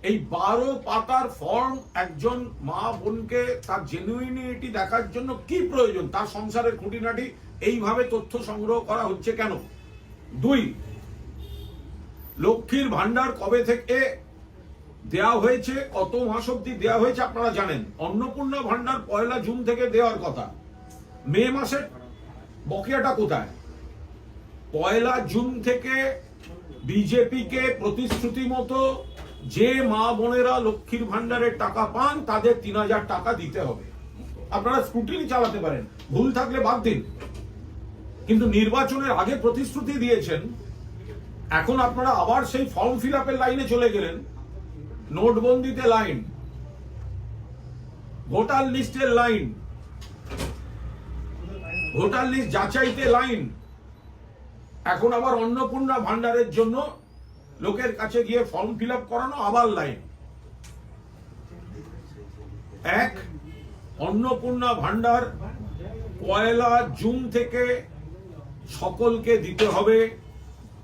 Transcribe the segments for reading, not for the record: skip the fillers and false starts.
এই 12 পাতার ফর্ম একজন মা বোনকে তার জেনুইনিটি দেখার জন্য কি প্রয়োজন, তার সংসারের খুঁটিনাটি এইভাবে তথ্য সংগ্রহ করা হচ্ছে কেন? 2, লক্ষ্মীর ভান্ডার কবে থেকে দেয়া হয়েছে, কত মাস অব্দি দেয়া হয়েছে আপনারা জানেন। অন্নপূর্ণা ভান্ডার 1 জুন থেকে দেওয়ার কথা, মে মাসের বকেয়াটা কোথায়? 1 জুন থেকে বিজেপিকে প্রতিশ্রুতি মতো যে মা বোনেরা লক্ষ্মীর ভান্ডারের টাকা পান তাদের 3000 টাকা দিতে হবে। আপনারা স্ক্রুটিনি চালাতে পারেন, ভুল থাকলে বাদ দিন, কিন্তু নির্বাচনের আগে প্রতিশ্রুতি দিয়েছেন, এখন আপনারা আবার সেই ফর্ম ফিল আপের লাইনে চলে গেলেন। নোটবন্দিতে লাইন, ভোটার লিস্টের লাইন, ভোটার লিস্ট যাচাইতে লাইন, এখন আবার অন্নপূর্ণা ভান্ডারের জন্য লোকের কাছে গিয়ে ফর্ম ফিল আপ করানো, আবার লাইন। এক, অন্নপূর্ণা ভান্ডার 1 জুন থেকে সকলকে দিতে হবে।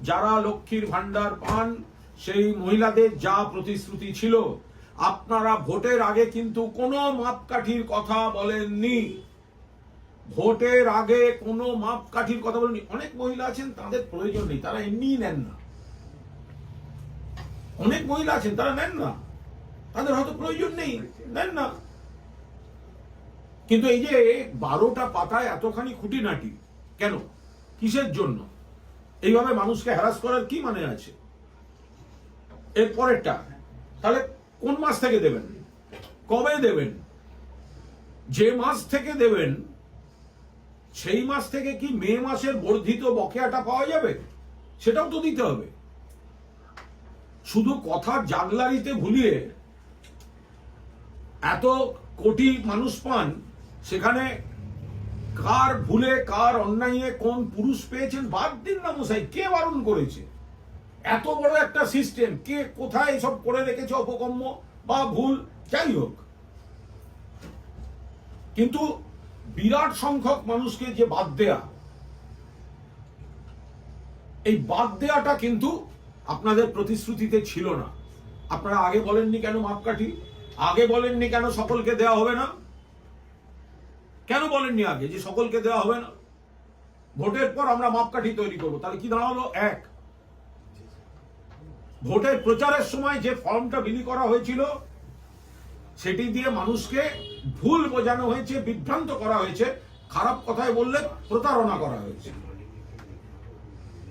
যারা লক্ষ্মীর ভান্ডার পান সেই মহিলাদের যা প্রতিশ্রুতি ছিল, আপনারা ভোটের আগে কিন্তু কোনো মাপকাঠির কথা বলেননি। ভোটের আগে কোনো মাপকাঠির কথা বলেননি। অনেক মহিলা আছেন তাদের প্রয়োজন নেই, তারা এমনি নেন না। অনেক মহিলা আছেন তারা নেন না, তাদের হয়তো প্রয়োজন নেই, নেন না। কিন্তু এই যে 12টা পাতায় এতখানি খুঁটিনাটি কেন, কিসের জন্য? এইভাবে মানুষকে হ্যারাস করার কি মানে আছে? এর পরেরটা তাহলে কোন মাস থেকে দেবেন, কবে দেবেন? যে মাস থেকে দেবেন সেই মাস থেকে কি মে মাসের বর্ধিত বকেয়াটা পাওয়া যাবে? সেটাও তো দিতে হবে। শুধু কথার জাগলারিতে ভুলিয়ে এত কোটি মানুষ পান, সেখানে কার ভুলে কার অন্যায়ে কোন পুরুষ পেয়েছেন বাদ দিন না মশাই, কে বারণ করেছে? এত বড় একটা সিস্টেম, কে কোথায় এসব করে রেখেছে অপকম্য বা ভুল, যাই হোক। কিন্তু বিরাট সংখ্যক মানুষকে যে বাদ দেয়া, এই বাদ দেয়াটা কিন্তু আপনাদের প্রতিশ্রুতিতে ছিল না। আপনারা আগে বলেননি কেন মাপকাঠি? আগে বলেননি কেন সকলকে দেওয়া হবে না? কেন বলেননি আগে যে সকলকে দেওয়া হবে না? ভোটের পর আমরা মাপকাঠি তৈরি করবো। তাহলে কি দাঁড়ালো? 1, ভোটের প্রচারের সময় যে ফর্মটা বিলি করা হয়েছিল সেটি দিয়ে মানুষকে ভুল বোঝানো হয়েছে, বিভ্রান্ত করা হয়েছে, খারাপ কথায় বললে প্রতারণা করা হয়েছে।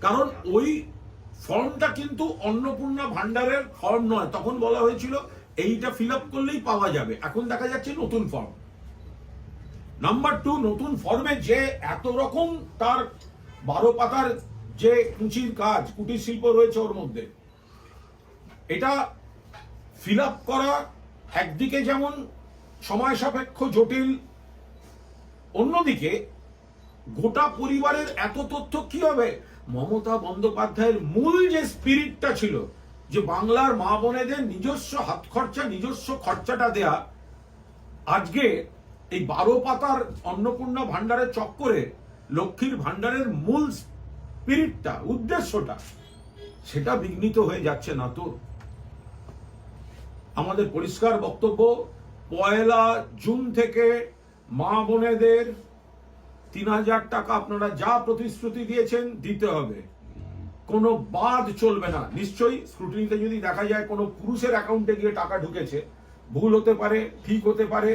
কারণ ওই ফর্মটা কিন্তু অন্নপূর্ণা ভান্ডারের ফর্ম নয়। তখন বলা হয়েছিল এইটা ফিল আপ করলেই পাওয়া যাবে, এখন দেখা যাচ্ছে নতুন ফর্ম। নাম্বার 2, নতুন ফর্মে যে এত রকম তার 12 পাতার যে কুচির কাজ, কুটির শিল্প রয়েছে ওর মধ্যে, এটা ফিল আপ করা একদিকে যেমন সময় সাপেক্ষ, জটিল, অন্যদিকে গোটা পরিবারের এত তথ্য কি হবে? মমতা বন্দ্যোপাধ্যায়ের মূল যে স্পিরিটটা ছিল, যে বাংলার মা বোনেদের নিজস্ব হাত খরচা, নিজস্ব খরচাটা দেয়া, আজকে এই 12 পাতার অন্নপূর্ণা ভান্ডারের চক্করে লক্ষ্মীর ভান্ডারের মূল স্পিরিটটা, উদ্দেশ্যটা, সেটা বিঘ্নিত হয়ে যাচ্ছে না তো? আমাদের পরিষ্কার বক্তব্য, 1 জুন থেকে মা বোনেদের 3000 টাকা আপনারা যা প্রতিশ্রুতি দিয়েছেন দিতে হবে, কোনো বাদ চলবে না। নিশ্চয়ই স্ক্রুটিনিতে যদি দেখা যায় কোনো পুরুষের অ্যাকাউন্টে গিয়ে টাকা ঢুকেছে, ভুল হতে পারে, ঠিক হতে পারে,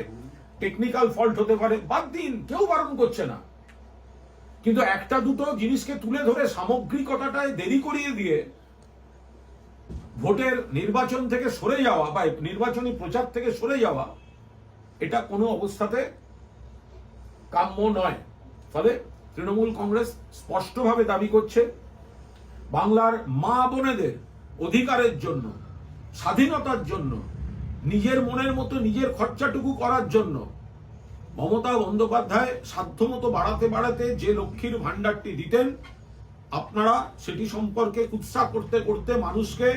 টেকনিক্যাল ফল্ট হতে পারে, বাদ দিন, কেউ বারণ করছে না। কিন্তু একটা দুটো জিনিসকে তুলে ধরে সামগ্রিকতাটায় দেরি করিয়ে দিয়ে ভোটের নির্বাচন থেকে সরে যাওয়া বা নির্বাচনী প্রচার থেকে সরে যাওয়া, এটা কোনো অবস্থাতে কাম্য নয়। ফলে তৃণমূল কংগ্রেস স্পষ্টভাবে দাবি করছে, বাংলার মা বোনেদের অধিকারের জন্য, স্বাধীনতার জন্য, নিজের মনের মতো নিজের খরচাটুকু করার জন্য মমতা বন্দ্যোপাধ্যায় সাধ্যমতো বাড়াতে বাড়াতে যে লক্ষ্মীর ভান্ডারটি দিতেন, আপনারা সেটি সম্পর্কে কুৎসা করতে করতে মানুষকে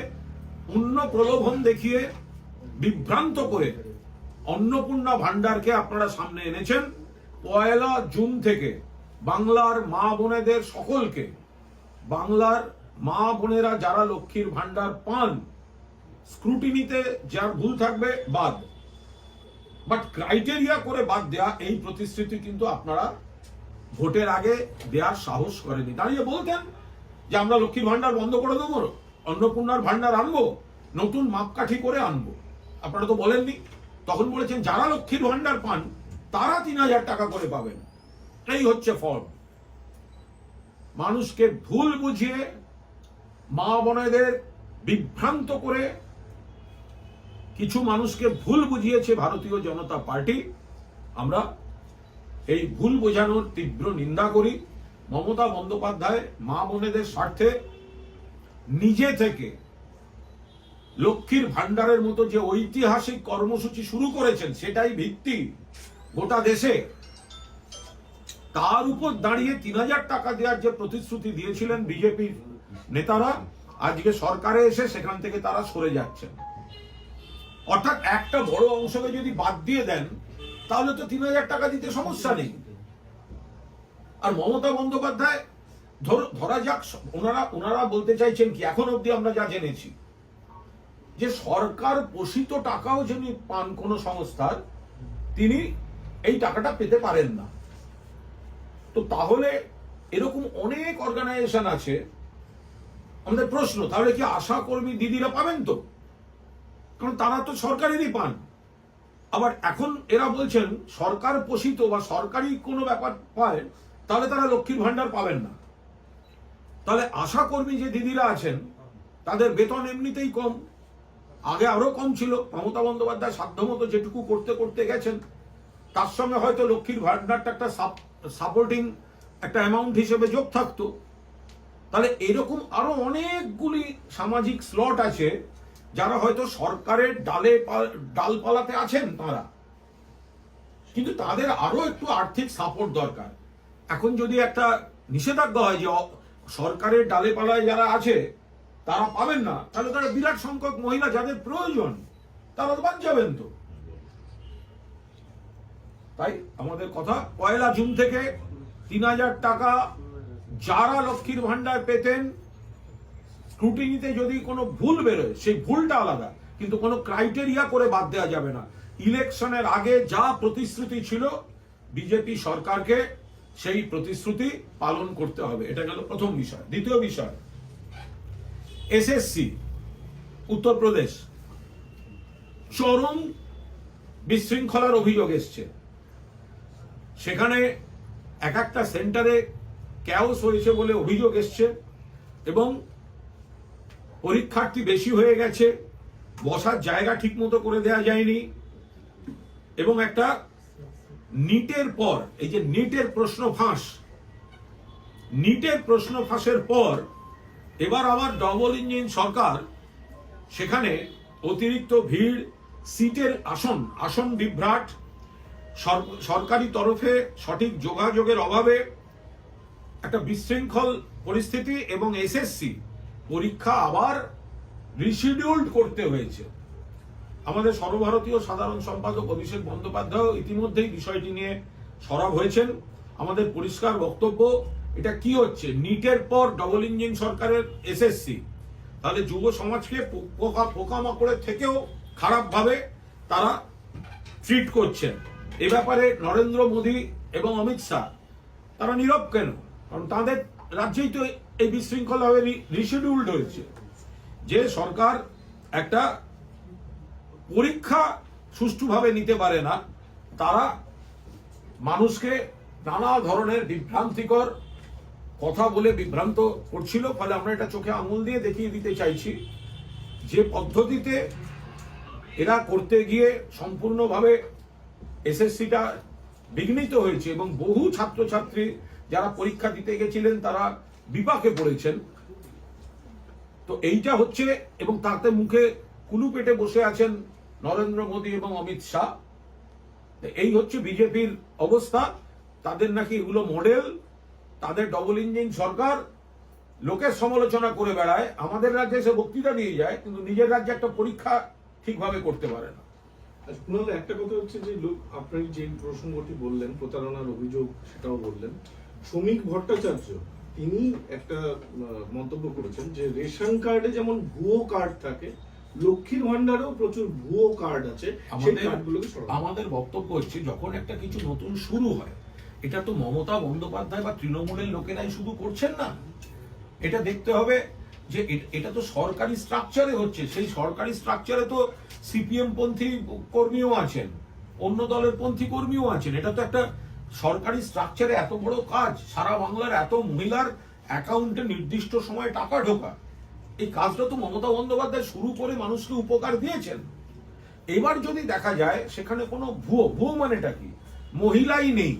অন্য প্রলোভন দেখিয়ে বিভ্রান্ত করে অন্নপূর্ণা ভান্ডারকে আপনারা সামনে এনেছেন। 1 জুন থেকে বাংলার মা বোনেদের সকলকে, বাংলার মা বোনেরা যারা লক্ষ্মীর ভান্ডার পান স্ক্রুটিনিতে যার ভুল থাকবে বাদ, বাট ক্রাইটেরিয়া করে বাদ দেয়া এই প্রতিশ্রুতি কিন্তু আপনারা ভোটের আগে দেওয়ার সাহস করেনি। দাঁড়িয়ে বলতেন যে আমরা লক্ষ্মীর ভান্ডার বন্ধ করে দেবো, অন্নপূর্ণার ভান্ডার আনবো, নতুন মাপকাঠি করে আনবো। আপনারা তো বলেননি। তখন বলেছেন যারা লক্ষ্মীর ভান্ডার পান তারা 3000 টাকা করে পাবেন। এই হচ্ছে ফর্ম। মানুষকে ভুল বুঝিয়ে, মা বোনেদের বিভ্রান্ত করে কিছু মানুষকে ভুল বুঝিয়েছে ভারতীয় জনতা পার্টি। আমরা এই ভুল বোঝানোর তীব্র নিন্দা করি। মমতা বন্দ্যোপাধ্যায় মা বোনেদের স্বার্থে নিজে থেকে লক্ষ্মীর ভান্ডারের মতো যে ঐতিহাসিক কর্মসূচি শুরু করেছেন, সেটাই ভিত্তি গোটা দেশে। তার উপর দাঁড়িয়ে 3000 টাকা দেওয়ার যে প্রতিশ্রুতি দিয়েছিলেন বিজেপির নেতারা, আজকে সরকারে এসে সেখান থেকে তারা সরে যাচ্ছেন। অর্থাৎ একটা বড় অংশকে যদি বাদ দিয়ে দেন তাহলে তো 3000 টাকা দিতে সমস্যা নেই। আর মমতা বন্দ্যোপাধ্যায় ধরা যাক ওনারা বলতে চাইছেন কি, এখন অব্দি আমরা যা জেনেছি যে সরকার পোষিত টাকাও যিনি পান কোন সংস্থার, তিনি এই টাকাটা পেতে পারেন না। তো তাহলে এরকম অনেক অর্গানাইজেশন আছে। আমাদের প্রশ্ন, তাহলে কি আশা কর্মী দিদিরা পাবেন? তো কারণ তারা তো সরকারেরই পান। আবার এখন এরা বলছেন সরকার পোষিত বা সরকারি কোনো ব্যাপার পায় তাহলে তারা লক্ষ্মীর ভান্ডার পাবেন না। তাহলে আশা কর্মী যে দিদিরা আছেন তাদের বেতন এমনিতেই কম, আগে আরো কম ছিল। মমতা বন্দ্যোপাধ্যায় সাধ্যমতো যেটুকু করতে করতে গেছেন, তার সঙ্গে হয়তো লক্ষ্মীর ভান্ডারটা একটা সাপোর্টিং একটা অ্যামাউন্ট হিসেবে যোগ থাকতো। তাহলে এরকম আরো অনেকগুলি সামাজিক স্লট আছে যারা হয়তো সরকারের ডালপালাতে আছেন তারা, কিন্তু তাদের আরো একটু আর্থিক সাপোর্ট দরকার। এখন যদি একটা নিষেধাজ্ঞা হয় যে সরকারের ডালে পালায় যারা আছে তারা পাবেন না, তাহলে তারা বিরাট সংখ্যক মহিলা যাদের প্রয়োজন তারা বাদ যাবেন। তো তাই আমাদের কথা, 1 জুন থেকে 3000 টাকা যারা লক্ষ্মীর ভান্ডার পেতেন, স্ক্রুটিনিতে যদি কোনো ভুল বেরোয় সেই ভুলটা আলাদা, কিন্তু কোনো ক্রাইটেরিয়া করে বাদ দেওয়া যাবে না। ইলেকশনের আগে যা প্রতিশ্রুতি ছিল বিজেপি সরকারকে সেই প্রতিশ্রুতি পালন করতে হবে। এটা গেল প্রথম বিষয়। দ্বিতীয় বিষয়, এসএসসি উত্তরপ্রদেশ চরম বিশৃঙ্খলার অভিযোগ এসছে। সেখানে একটা সেন্টারে ক্যাওস হয়েছে বলে অভিযোগ এসছে এবং পরীক্ষার্থী বেশি হয়ে গেছে, বসার জায়গা ঠিক মতো করে দেওয়া যায়নি এবং একটা নিটের পর, এই যে নিটের প্রশ্ন ফাঁসের পর এবার আবার ডবল ইঞ্জিন সরকার, সেখানে অতিরিক্ত ভিড়, সিটের আসন বিভ্রাট, সরকারি তরফে সঠিক যোগাযোগের অভাবে একটা বিশৃঙ্খল পরিস্থিতি এবং এসএসসি পরীক্ষা আবার রিশিডিউলড করতে হয়েছে। আমাদের সর্বভারতীয় সাধারণ সম্পাদক অভিষেক বন্দ্যোপাধ্যায় ইতিমধ্যেই বিষয়টি নিয়ে সরব হয়েছেন। আমাদের পরিষ্কার বক্তব্য, এটা কি হচ্ছে? নিটের পর ডবল ইঞ্জিন সরকারের এসএসসি, তাহলে যুব সমাজকে পোকামাকড়ের থেকেও খারাপভাবে তারা ট্রিট করছেন। এ ব্যাপারে নরেন্দ্র মোদী এবং অমিত শাহ তারা নীরব কেন? কারণ তাদের রাজ্যেই তো এই বিশৃঙ্খলাভাবে রিশিডিউলড হয়েছে। যে সরকার একটা পরীক্ষা সুষ্ঠুভাবে নিতে পারে না, তারা মানুষকে নানা ধরনের বিভ্রান্তিকর কথা বলে বিভ্রান্ত করছিল। ফলে আমরা এটা চোখে আঙুল দিয়ে দেখিয়ে দিতে চাইছি যে পদ্ধতিতে এরা করতে গিয়ে সম্পূর্ণভাবে এসএসসিটা বিঘ্নিত হয়েছে এবং বহু ছাত্রছাত্রী যারা পরীক্ষা দিতে গেছিলেন তারা বিপাকে পড়েছেন। তো এইটা হচ্ছে, এবং তাতে মুখে কুলু পেটে বসে আছেন নরেন্দ্র মোদী এবং অমিত শাহ। এই হচ্ছে বিজেপির অবস্থা। তাদের নাকি এগুলো মডেল, তাদের ডবল ইঞ্জিন সরকার, লোকের সমালোচনা করে বেড়ায়, আমাদের রাজ্যে এসে বক্তৃতা দিয়ে যায়, কিন্তু নিজের রাজ্যে একটা পরীক্ষা ঠিকভাবে করতে পারে না। একটা কথা হচ্ছে যে আপনি যে প্রসঙ্গটি বললেন, প্রতারণার অভিযোগ, সেটাও বললেন। শ্রমিক ভট্টাচার্য তিনি একটা মন্তব্য করেছেন যে রেশন কার্ডে যেমন ভুয়ো কার্ড থাকে, লক্ষ্মীর ভান্ডারেও প্রচুর ভুয়ো কার্ড আছে, সেই আমাদের কার্ডগুলোকে সরানো। আমাদের বক্তব্য হচ্ছে যখন একটা কিছু নতুন শুরু হয়, এটা তো মমতা বন্দ্যোপাধ্যায় বা তৃণমূলের লোকেরাই শুধু করছেন না, এটা দেখতে হবে যে এটা তো সরকারি স্ট্রাকচারে হচ্ছে। সেই সরকারি স্ট্রাকচারে তো সিপিএম পন্থী কর্মীও আছেন, অন্য দলের পন্থী কর্মীও আছেন। এটা তো একটা সরকারি স্ট্রাকচারে এত বড় কাজ, সারা বাংলার এত মহিলার অ্যাকাউন্টে নির্দিষ্ট সময়ে টাকা ঢোকা, এই কাজটা তো মমতা বন্দ্যোপাধ্যায় শুরু করে মানুষকে উপকার দিয়েছেন। এবার যদি দেখা যায় সেখানে কোনো ভুয়ো মানেটা কি, মহিলাই নেই,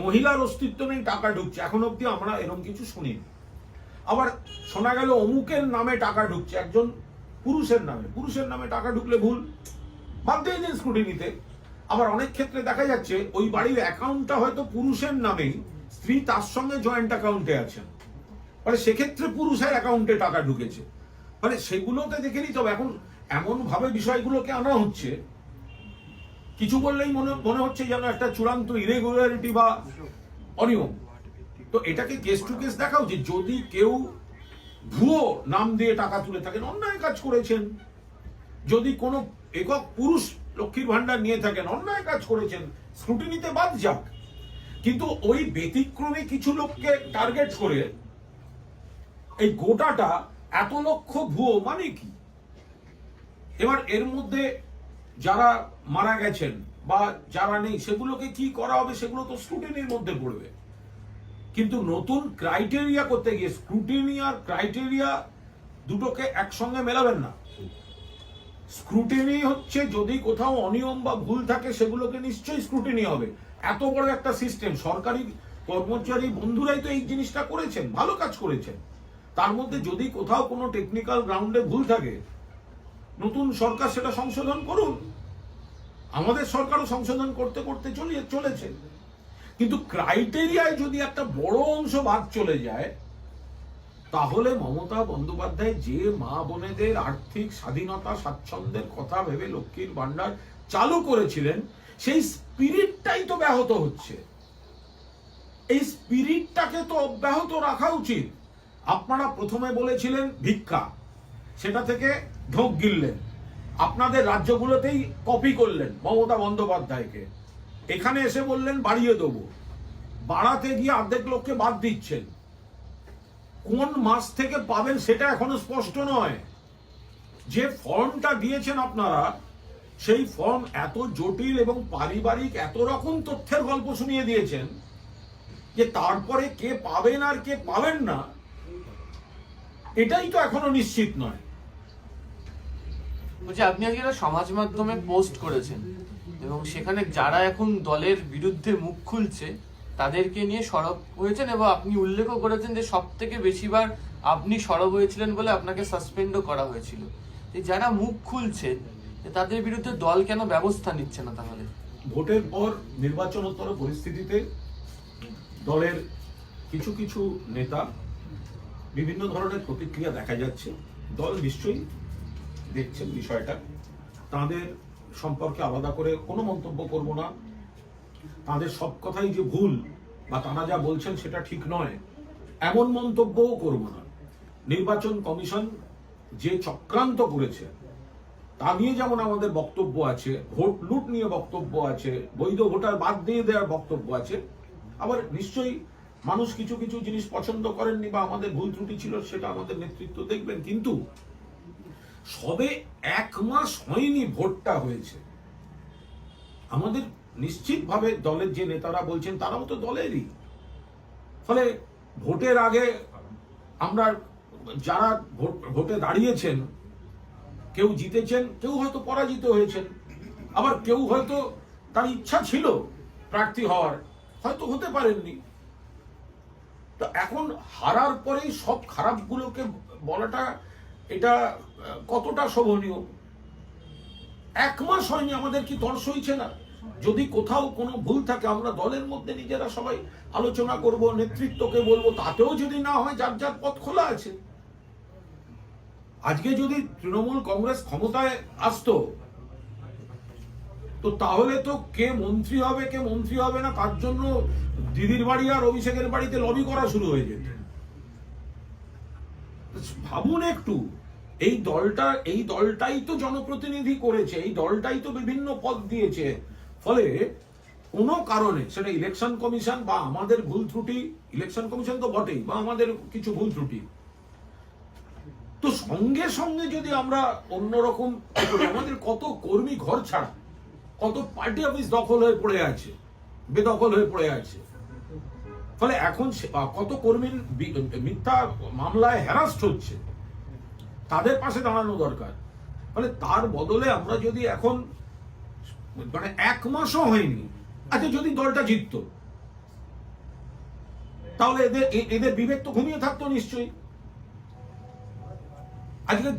মহিলার অস্তিত্ব নেই, টাকা ঢুকছে, এখন অব্দি আমরা এরকম কিছু শুনিনি। আবার শোনা গেল অমুকের নামে টাকা ঢুকছে, একজন পুরুষের নামে টাকা ঢুকলে ভুল, বাদ দিয়ে দিন স্ক্রুটিনিতে। আবার অনেক ক্ষেত্রে দেখা যাচ্ছে ওই বাড়ির অ্যাকাউন্টটা হয়তো পুরুষের নামেই, স্ত্রী তার সঙ্গে জয়েন্ট অ্যাকাউন্টে আছেন, মানে সেক্ষেত্রে পুরুষের অ্যাকাউন্টে টাকা ঢুকেছে, মানে সেগুলোতে দেখে নিতে হবে। এখন এমন ভাবে বিষয়গুলোকে আনা হচ্ছে, কিছু বললেই মনে হচ্ছে যেন একটা চূড়ান্ত ইরেগুলারিটি বা অনিয়ম। তো এটাকে কেস টু কেস দেখা উচিত। যদি কেউ ভুয়ো নাম দিয়ে টাকা তুলে থাকেন, অন্যায় কাজ করেছেন। যদি কোনো একক পুরুষ লক্ষ্মীর ভান্ডার নিয়ে থাকেন, অন্যায় কাজ করেছেন, স্ক্রুটিনিতে বাদ যাক। কিন্তু ওই ব্যতিক্রমী কিছু লোককে টার্গেট করে এই গোটাটা এত লক্ষ ভুয়ো মানে কি? এবার এর মধ্যে যারা মারা গেছেন বা যারা নেই সেগুলোকে কি করা হবে, সেগুলো তো স্ক্রুটিনির মধ্যে পড়বে। কিন্তু নতুন ক্রাইটেরিয়া করতে গিয়ে স্ক্রুটিনি আর ক্রাইটেরিয়া দুটোকে একসঙ্গে মেলাবেন না। স্ক্রুটিনি হচ্ছে যদি কোথাও অনিয়ম বা ভুল থাকে সেগুলোকে নিশ্চয়ই স্ক্রুটিনি হবে। এত বড় একটা সিস্টেম, সরকারি কর্মচারী বন্ধুরাই তো এই জিনিসটা করেছেন, ভালো কাজ করেছেন। তার মধ্যে যদি কোথাও কোনো টেকনিক্যাল গ্রাউন্ডে ভুল থাকে, নতুন সরকার সেটা সংশোধন করুন। আমাদের সরকারও সংশোধন করতে করতে চলেছে। কিন্তু ক্রাইটেরিয়ায় যদি একটা বড় অংশ বাদ চলে যায়, তাহলে মমতা বন্দ্যোপাধ্যায় যে মা বোনেদের আর্থিক স্বাধীনতা স্বাচ্ছন্দ্যের কথা ভেবে লক্ষ্মীর ভান্ডার চালু করেছিলেন, সেই স্পিরিটটাই তো ব্যাহত হচ্ছে। এই স্পিরিটটাকে তো অব্যাহত রাখা উচিত। আপনারা প্রথমে বলেছিলেন ভিক্ষা, সেটা থেকে ঢোক গিললেন, আপনাদের রাজ্যগুলোতেই কপি করলেন মমতা বন্দ্যোপাধ্যায়কে, এখানে এসে বললেন বাড়িয়ে দেবো, বাড়াতে গিয়ে অর্ধেক লোককে বাদ দিচ্ছেন। কোন মাস থেকে পাবেন সেটা এখনো স্পষ্ট নয়। যে ফর্মটা দিয়েছেন আপনারা, সেই ফর্ম এত জটিল এবং পারিবারিক এত রকম তথ্যের গল্প শুনিয়ে দিয়েছেন যে তারপরে কে পাবেন আর কে পাবেন না এটাই তো এখনো নিশ্চিত নয়। বলছি, আপনি আজকে একটা সমাজ মাধ্যমে পোস্ট করেছেন এবং সেখানে যারা এখন দলের বিরুদ্ধে মুখ খুলছে তাদেরকে নিয়ে সরব হয়েছেন, এবং আপনি উল্লেখও করেছেন যে সব থেকে বেশিবার আপনি সরব হয়েছিলেন বলে আপনাকে সাসপেন্ডও করা হয়েছিল। যারা মুখ খুলছে তাদের বিরুদ্ধে দল কেন ব্যবস্থা নিচ্ছে না? তাহলে ভোটের পর নির্বাচনোত্তর পরিস্থিতিতে দলের কিছু কিছু নেতা বিভিন্ন ধরনের প্রতিক্রিয়া দেখা যাচ্ছে। দল নিশ্চয়ই দেখছেন বিষয়টা, তাদের সম্পর্কে আলাদা করে কোনো মন্তব্য করব না। তাদের সব কথাই যে ভুল বা তারা যা বলছেন সেটা ঠিক নয়, এমন মন্তব্যও করব না। নির্বাচন কমিশন যে চক্রান্ত করেছে তা নিয়ে যেমন আমাদের বক্তব্য আছে, ভোট লুট নিয়ে বক্তব্য আছে, বৈধ ভোটার বাদ দিয়ে দেওয়ার বক্তব্য আছে। আবার নিশ্চয়ই মানুষ কিছু কিছু জিনিস পছন্দ করেননি বা আমাদের ভুল ত্রুটি ছিল, সেটা আমাদের নেতৃত্ব দেখবেন। কিন্তু সবে 1 মাস হয়নি ভোটটা হয়েছে, আমাদের নিশ্চিতভাবে দলের যে নেতারা বলছেন তারাও তো দলেরই। ফলে ভোটের আগে আমরা যারা ভোটে দাঁড়িয়েছেন, কেউ জিতেছেন, কেউ হয়তো পরাজিত হয়েছেন, আবার কেউ হয়তো তার ইচ্ছা ছিল প্রার্থী হওয়ার, হয়তো হতে পারেননি। তো এখন হারার পরেই সব খারাপগুলোকে বলাটা এটা কতটা শোভনীয়? 1 মাস হয়নি, আমাদের কি তর সইছে না? যদি কোথাও কোনো ভুল থাকে আমরা দলের মধ্যে নিজেরা সবাই আলোচনা করব, নেতৃত্বকে বলবো, তাতেও যদি না হয় যার যার পথ খোলা আছে। আজকে যদি তৃণমূল কংগ্রেস ক্ষমতায় আসতো, তো তাহলে তো কে মন্ত্রী হবে কে মন্ত্রী হবে না তার জন্য দিদির বাড়ি আর অভিষেকের বাড়িতে লবি করা শুরু হয়ে যেত। ভাবুন একটু, এই দলটাই তো জনপ্রতিনিধি করেছে, এই দলটাই তো বিভিন্ন পদ দিয়েছে। ফলে কোনো কারণে সেটা ইলেকশন কমিশন বা আমাদের ভুল ত্রুটি, ইলেকশন কমিশন তো বটেই, বা আমাদের কিছু ভুল ত্রুটি, তো সঙ্গে সঙ্গে যদি আমরা অন্যরকম, আমাদের কত কর্মী ঘর ছাড়া, কত পার্টি অফিস দখল হয়ে পড়ে আছে, বেদখল হয়ে পড়ে আছে। ফলে এখন কত কর্মী মিথ্যা মামলায় হ্যারাস্ট হচ্ছে, তাদের পাশে দাঁড়ানো দরকার। ফলে তার বদলে আমরা যদি এখন মানে 1 মাসও হয়নি, আচ্ছা যদি দলটা জিততো, তাহলে এদের বিবেক তো ঘুমিয়ে থাকতো নিশ্চয়ই। আজকে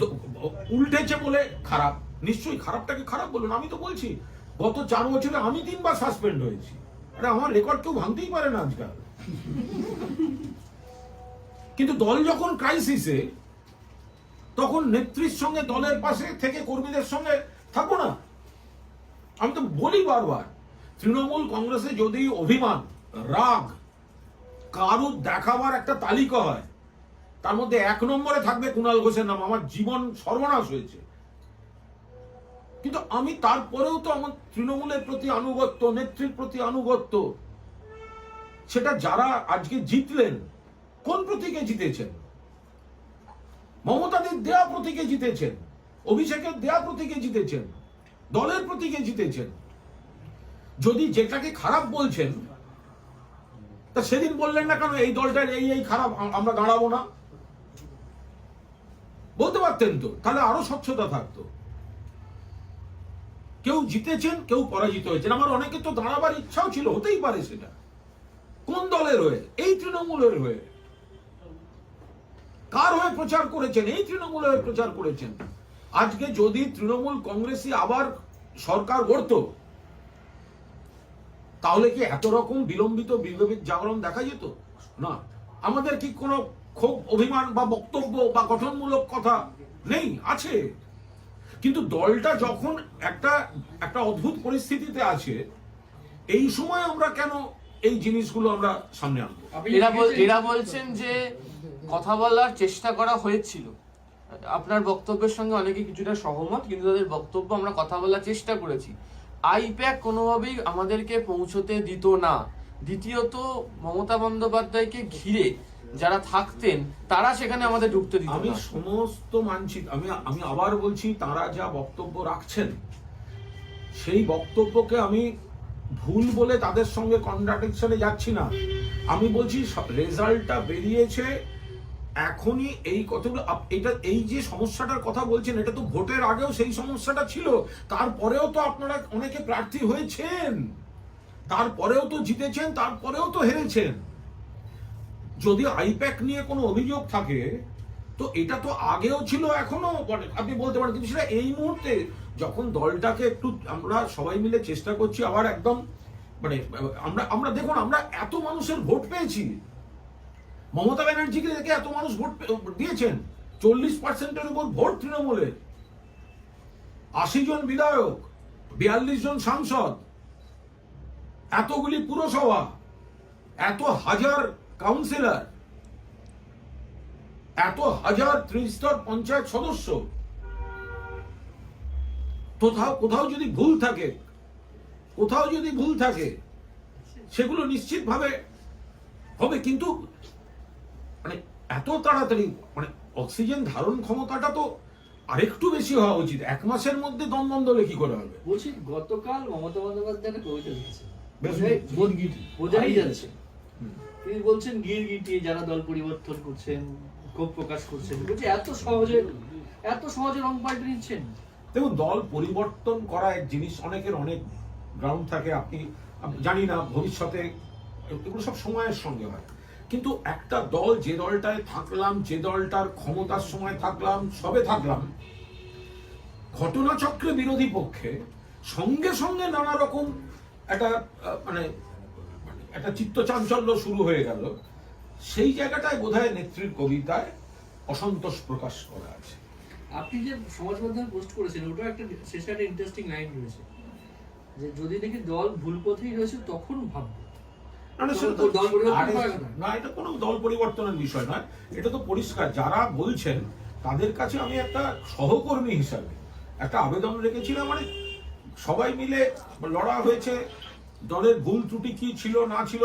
উল্টেছে বলে খারাপ, নিশ্চয়ই খারাপটাকে খারাপ বলুন। আমি তো বলছি গত 4 বছরে আমি 3 বার সাসপেন্ড হয়েছি। আরে আমার রেকর্ড কেউ ভাঙতেই পারে না আজকাল। কিন্তু দল যখন ক্রাইসিসে, তখন নেত্রীর সঙ্গে দলের পাশে থেকে কর্মীদের সঙ্গে থাকবো না? আমি তো বলি বারবার, তৃণমূল কংগ্রেসে যদি অভিমান, রাগ, কারুর দেখাবার একটা তালিকা হয়, তার মধ্যে 1 নম্বরে থাকবে কুণাল ঘোষের নাম। আমার জীবন সর্বনাশ হয়েছে, কিন্তু আমি তারপরেও তো আমার তৃণমূলের প্রতি আনুগত্য, নেত্রীর প্রতি আনুগত্য। সেটা যারা আজকে জিতলেন, কোন প্রতীকে জিতেছেন? মমতাদের দেয়া প্রতীকে জিতেছেন, অভিষেকের দেয়া প্রতীকে জিতেছেন, দলের প্রতীকে জিতেছেন। যদি যেটাকে খারাপ বলছেন, তা সেদিন বললেন না কেন এই দলটার এই খারাপ, আমরা দাঁড়াবো না? বলতে পারতেন তো, তাহলে আরো স্বচ্ছতা থাকতো। কেউ জিতেছেন, কেউ পরাজিত হয়েছেন। আমার অনেকে তো দাঁড়াবার ইচ্ছাও ছিল, হতেই পারে। সেটা কোন দলের হয়ে? এই তৃণমূলের হয়ে। কার হয়ে প্রচার করেছেন? এই তৃণমূলের হয়ে প্রচার করেছেন। আজকে যদি তৃণমূল কংগ্রেসই আবার সরকার গড়ত, তাহলে কি এত রকম বিলম্বিত বিবেক জাগরণ দেখা যেত? না। আমাদের কি কোনো ক্ষোভ, অভিমান বা বক্তব্য বা গঠনমূলক কথা নেই? আছে। কিন্তু দলটা যখন একটা অদ্ভুত পরিস্থিতিতে আছে, এই সময় আমরা কেন এই জিনিসগুলো আমরা সামনে আনবো? এরা বলছেন যে কথা বলার চেষ্টা করা হয়েছিল। আপনার বক্তব্যের সঙ্গে অনেকে কিছুটা সহমত, কিন্তু তাদের বক্তব্য আমরা কথা বলার চেষ্টা করেছি। আইপ্যাক কোনোভাবেই আমাদেরকে পৌঁছতে দিত না। দ্বিতীয়ত, মমতা বন্দ্যোপাধ্যায়কে ঘিরে যারা থাকতেন, তারা সেখানে আমাদের ঢুকতে দিত না। আমি সমস্ত মানছি, আমি আবার বলছি, তারা যা বক্তব্য রাখছেন, সেই বক্তব্যকে আমি ভুল বলে তাদের সঙ্গে কন্ট্রাডিকশনে যাচ্ছি না। আমি বলছি রেজাল্টটা বেরিয়েছে এখনই। এই কথাগুলো, এটা এই যে সমস্যাটার কথা বলছেন, এটা তো ভোটের আগেও সেই সমস্যাটা ছিল। তারপরেও তো আপনারা অনেকে প্রার্থী হয়েছেন, তারপরেও তো জিতেছেন, তারপরেও তো হেরেছেন। যদি আইপ্যাক নিয়ে কোনো অভিযোগ থাকে, তো এটা তো আগেও ছিল, এখনো আপনি বলতে পারেন। কিন্তু সেটা এই মুহূর্তে যখন দলটাকে একটু আমরা সবাই মিলে চেষ্টা করছি আবার একদম, মানে আমরা দেখুন, আমরা এত মানুষের ভোট পেয়েছি। মমতা ব্যানার্জিকে দেখে এত মানুষ ভোট দিয়েছেন। 40%-এর উপর ভোট তৃণমূলের, 80 জন বিধায়ক, 42 জন সাংসদ, এতগুলি পুরসভা, এত হাজার কাউন্সিলর, এত হাজার ত্রিস্তর পঞ্চায়েত সদস্য। কোথাও যদি ভুল থাকে, সেগুলো নিশ্চিতভাবে হবে। কিন্তু মানে এত তাড়াতাড়ি, মানে অক্সিজেন ধারণ ক্ষমতাটা তো আরেকটু বেশি হওয়া উচিত। 1 মাসের মধ্যে দমবন্ধ হলে কি করে হবে? বলছি, গতকাল মমতা বন্দ্যোপাধ্যায় একটা কবিতা লিখেছেন, বোঝাই যাচ্ছে। তিনি বলছেন গিরগিটি যারা দল পরিবর্তন করছেন, ক্ষোভ প্রকাশ করছেন, বলছে এত সহজে রং পাল্টে নিচ্ছেন। দেখুন, দল পরিবর্তন করা এক জিনিস, অনেকের অনেক গ্রাউন্ড থাকে। আপনি জানি না ভবিষ্যতে এগুলো সব সময়ের সঙ্গে হয়। কিন্তু একটা দল, যে দলটায় থাকলাম, যে দলটার ক্ষমতার সময় থাকলাম, সবে থাকলাম, ঘটনাচক্রে বিরোধী পক্ষে সঙ্গে সঙ্গে নানা রকম একটা চিত্তচাঞ্চল্য শুরু হয়ে গেল। সেই জায়গাটায় বোধহয় নেত্রীর কবিতায় অসন্তোষ প্রকাশ করা আছে। আপনি যে সমাজ মাধ্যমে পোস্ট করেছেন, ওটা একটা শেষে একটা ইন্টারেস্টিং লাইন রয়েছে, যে যদি দেখি দল ভুল পথেই রয়েছে তখন ভাববো। না, এটা কোনো দল পরিবর্তনের বিষয় নয়। এটা তো পরিষ্কার, যারা বলছেন তাদের কাছে আমি একটা সহকর্মী হিসাবে একটা আবেদন রেখেছিলাম, মানে সবাই মিলে লড়া হয়েছে, দলের ভুল ত্রুটি কি ছিল না ছিল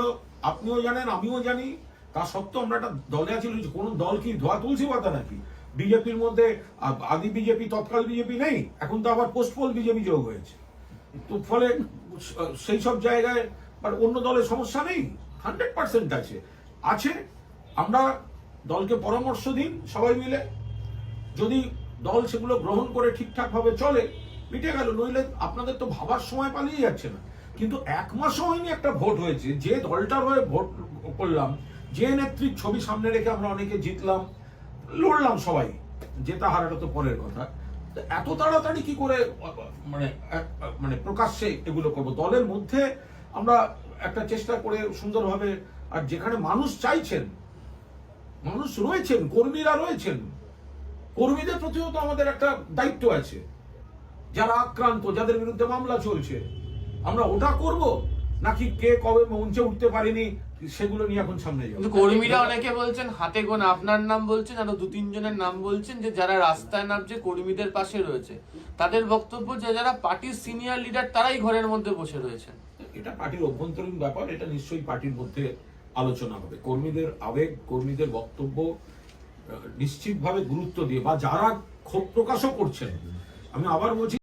আপনিও জানেন আমিও জানি, তা সত্ত্বেও আমরা একটা দলে আছি। কোন দল কি ধোয়া তুলসী পাতা নাকি? বিজেপির মধ্যে আদি বিজেপি তৎকাল বিজেপি নেই, এখন তো আবার পোস্টপোল বিজেপি যোগ হয়েছে, তো ফলে সেই সব জায়গায় আর অন্য দলের সমস্যা নেই, 100% আছে আছে। আমরা দলকে পরামর্শ দিন সবাই মিলে, যদি দল সেগুলো গ্রহণ করে ঠিকঠাক ভাবে চলে মিটে গেল, নইলে আপনাদের তো ভাবার সময় পালিয়ে যাচ্ছে না। কিন্তু 1 মাসও হয়নি একটা ভোট হয়েছে, যে দলটার হয়ে ভোট করলাম, যে নেত্রীর ছবি সামনে রেখে আমরা অনেকে জিতলাম, লড়লাম সবাই, জেতা হারাটা তো পরের কথা, এত তাড়াতাড়ি কি করে মানে মানে প্রকাশ্যে এগুলো করব? দলের মধ্যে আমরা একটা চেষ্টা করে সুন্দরভাবে, আর যেখানে মানুষ চাইছেন, মানুষ রয়েছেন, কর্মীরা রয়েছেন, কর্মীদের প্রতিও তো আমাদের একটা দায়িত্ব আছে। যারা আক্রান্ত, যাদের বিরুদ্ধে মামলা চলছে, আমরা ওটা করব নাকি কে কবে মঞ্চে উঠতে পারেনি সেগুলো নিয়ে এখন সামনে যাবো? কিন্তু কর্মীরা অনেকে বলছেন, হাতে গোনা আপনার নাম বলছেন, আরো 2-3 জনের নাম বলছেন, যে যারা রাস্তায় নামছে কর্মীদের পাশে রয়েছে। তাদের বক্তব্য যে যারা পার্টির সিনিয়র লিডার তারাই ঘরের মধ্যে বসে রয়েছেন। এটা পার্টির অভ্যন্তরীণ ব্যাপার, এটা নিশ্চয়ই পার্টির মধ্যে আলোচনা হবে। কর্মীদের আবেগ, কর্মীদের বক্তব্য নিশ্চিতভাবে গুরুত্ব দিয়ে, বা যারা ক্ষোভ প্রকাশও করছেন, আমি আবার বলছি